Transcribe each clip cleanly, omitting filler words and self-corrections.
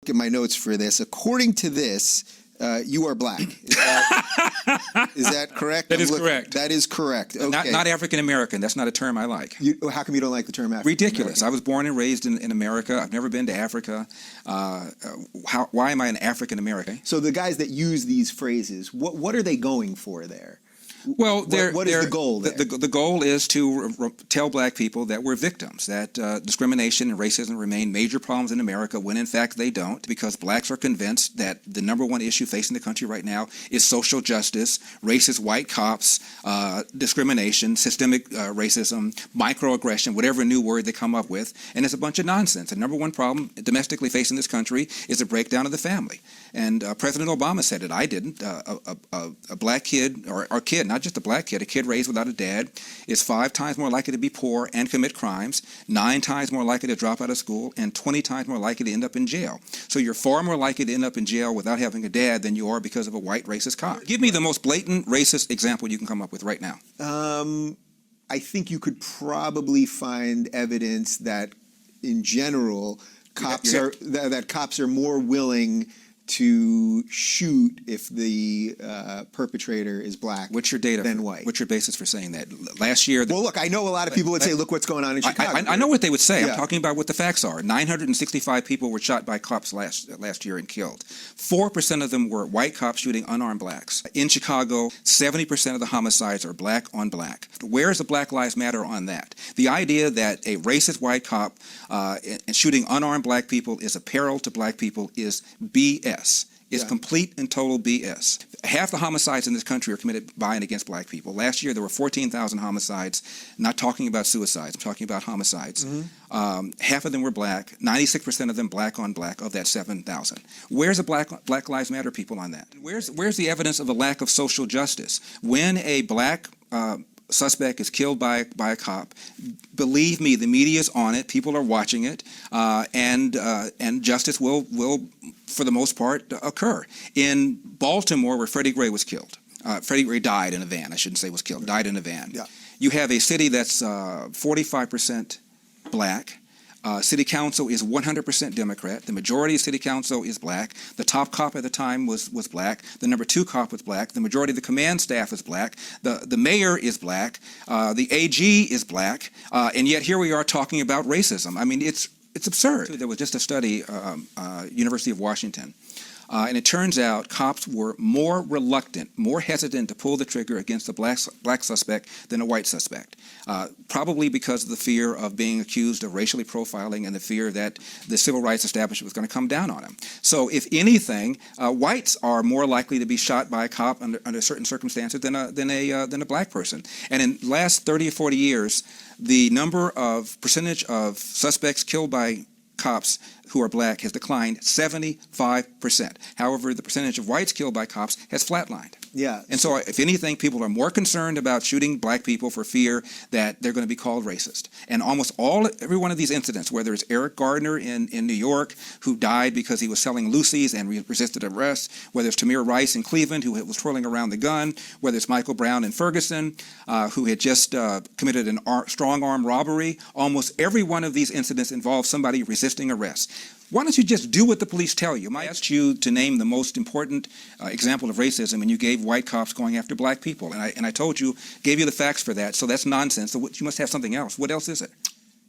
at my notes for this. According to this, you are black. Is that correct? That is correct. That is correct. Okay. Not African American. That's not a term I like. How come you don't like the term African Ridiculous. American? I was born and raised in America. I've never been to Africa. Why am I an African American? So the guys that use these phrases, what are they going for there? Well, what is the goal there? The goal is to tell black people that we're victims, that discrimination and racism remain major problems in America when in fact they don't, because blacks are convinced that the number one issue facing the country right now is social justice, racist white cops, discrimination, systemic racism, microaggression, whatever new word they come up with, and it's a bunch of nonsense. The number one problem domestically facing this country is the breakdown of the family. And President Obama said it. I didn't. A black kid, or kid, not just a black kid, a kid raised without a dad is 5 times more likely to be poor and commit crimes, 9 times more likely to drop out of school, and 20 times more likely to end up in jail. So you're far more likely to end up in jail without having a dad than you are because of a white racist cop. Give me the most blatant racist example you can come up with right now. I think you could probably find evidence that, in general, cops are more willing to shoot if the perpetrator is black. What's your data than white? What's your basis for saying that? Last year... Well, look, I know a lot of people would say, look what's going on in Chicago. I know what they would say. Yeah. I'm talking about what the facts are. 965 people were shot by cops last year and killed. 4% of them were white cops shooting unarmed blacks. In Chicago, 70% of the homicides are black on black. Where's the Black Lives Matter on that? The idea that a racist white cop and shooting unarmed black people is a peril to black people is BS. It's complete and total BS. Half the homicides in this country are committed by and against black people. Last year, there were 14,000 homicides. I'm not talking about suicides. I'm talking about homicides. Half of them were black. 96% of them black on black of that 7,000. Where's the Black Lives Matter people on that? Where's the evidence of a lack of social justice? When a black suspect is killed by a cop, believe me, the media is on it. People are watching it, and justice will, for the most part, occur. In Baltimore, where Freddie Gray was killed, Freddie Gray died in a van. I shouldn't say was killed. Died in a van. Yeah. You have a city that's 45% black. City council is 100% Democrat. The majority of city council is black. The top cop at the time was black. The number 2 cop was black. The majority of the command staff is black. The mayor is black. The AG is black. And yet here we are talking about racism. I mean, it's absurd. There was just a study, University of Washington. And it turns out cops were more reluctant, more hesitant to pull the trigger against a black suspect than a white suspect, probably because of the fear of being accused of racially profiling and the fear that the civil rights establishment was going to come down on them. So if anything, whites are more likely to be shot by a cop under certain circumstances than a black person. And in the last 30 or 40 years, the percentage of suspects killed by cops who are black has declined 75%. However, the percentage of whites killed by cops has flatlined. Yeah. And so if anything, people are more concerned about shooting black people for fear that they're going to be called racist. And almost every one of these incidents, whether it's Eric Gardner in New York, who died because he was selling loosies and resisted arrest, whether it's Tamir Rice in Cleveland, who was twirling around the gun, whether it's Michael Brown in Ferguson, who had just committed a strong-arm robbery, almost every one of these incidents involved somebody resisting arrest. Why don't you just do what the police tell you? I asked you to name the most important example of racism, and you gave white cops going after black people. And I told you, gave you the facts for that, so that's nonsense. So you must have something else. What else is it?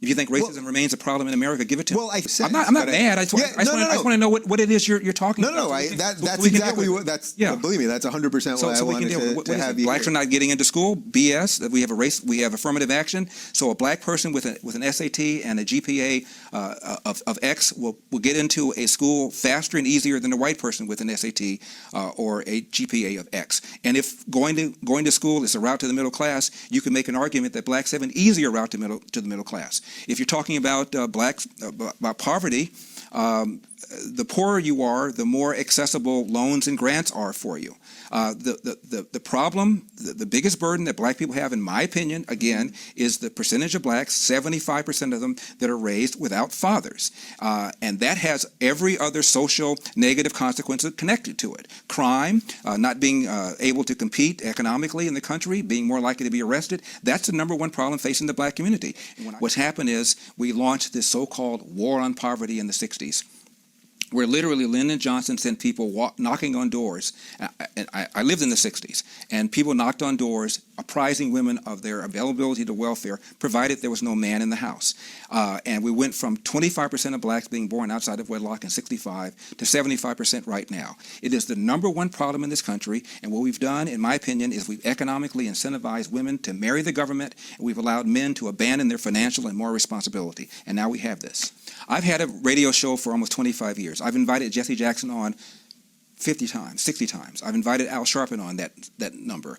If you think racism remains a problem in America, give it to me. Well, I'm not mad. I just want to know what it is you're talking about. That's exactly what. Believe me, that's 100% what I wanted to have you. Blacks are not getting into school. BS. That we have affirmative action. So a black person with an SAT and a GPA of X will get into a school faster and easier than a white person with an SAT or a GPA of X. And if going to school is a route to the middle class, you can make an argument that blacks have an easier route to the middle class. If you're talking about about poverty, the poorer you are, the more accessible loans and grants are for you. The problem, the biggest burden that black people have, in my opinion, again, is the percentage of blacks, 75% of them, that are raised without fathers. And that has every other social negative consequence connected to it. Crime, not being able to compete economically in the country, being more likely to be arrested. That's the number one problem facing the black community. What's happened is we launched this so-called war on poverty in the 60s. where literally Lyndon Johnson sent people knocking on doors. I lived in the 60s, and people knocked on doors apprising women of their availability to welfare, provided there was no man in the house. And we went from 25% of blacks being born outside of wedlock in 65 to 75% right now. It is the #1 problem in this country, and what we've done, in my opinion, is we've economically incentivized women to marry the government, and we've allowed men to abandon their financial and moral responsibility. And now we have this. I've had a radio show for almost 25 years. I've invited Jesse Jackson on 50 times, 60 times. I've invited Al Sharpton on that number.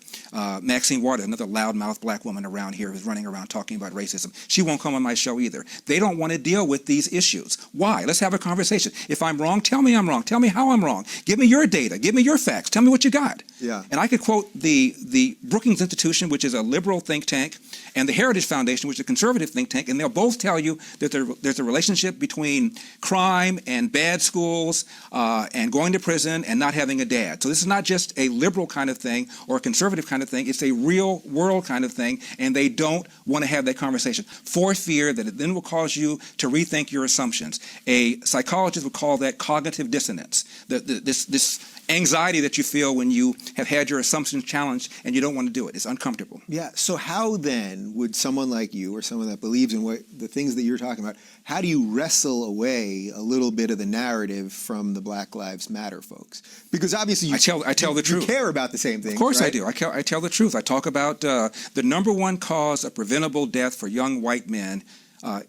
Maxine Waters, another loudmouth black woman around here who's running around talking about racism. She won't come on my show either. They don't want to deal with these issues. Why? Let's have a conversation. If I'm wrong, tell me I'm wrong. Tell me how I'm wrong. Give me your data. Give me your facts. Tell me what you got. Yeah. And I could quote the Brookings Institution, which is a liberal think tank, and the Heritage Foundation, which is a conservative think tank, and they'll both tell you that there's a relationship between crime and bad schools and going to prison and not having a dad. So this is not just a liberal kind of thing or a conservative kind of thing. It's a real world kind of thing, and they don't want to have that conversation for fear that it then will cause you to rethink your assumptions. A psychologist would call that cognitive dissonance, this anxiety that you feel when you have had your assumptions challenged and you don't want to do it. It's uncomfortable. Yeah. So how then would someone like you, or someone that believes in the things that you're talking about, how do you wrestle away a little bit of the narrative from the Black Lives Matter folks? Because obviously I tell the truth. You care about the same things. Of course, right? I do. I tell the truth. I talk about the #1 cause of preventable death for young white men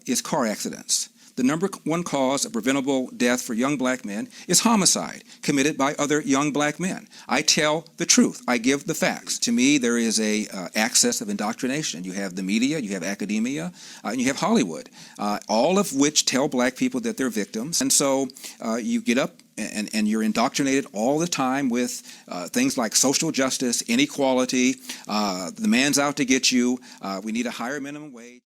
is car accidents. The #1 cause of preventable death for young black men is homicide committed by other young black men. I tell the truth. I give the facts. To me, there is a access of indoctrination. You have the media, you have academia, and you have Hollywood, all of which tell black people that they're victims. And so you get up and you're indoctrinated all the time with things like social justice, inequality, the man's out to get you, we need a higher minimum wage.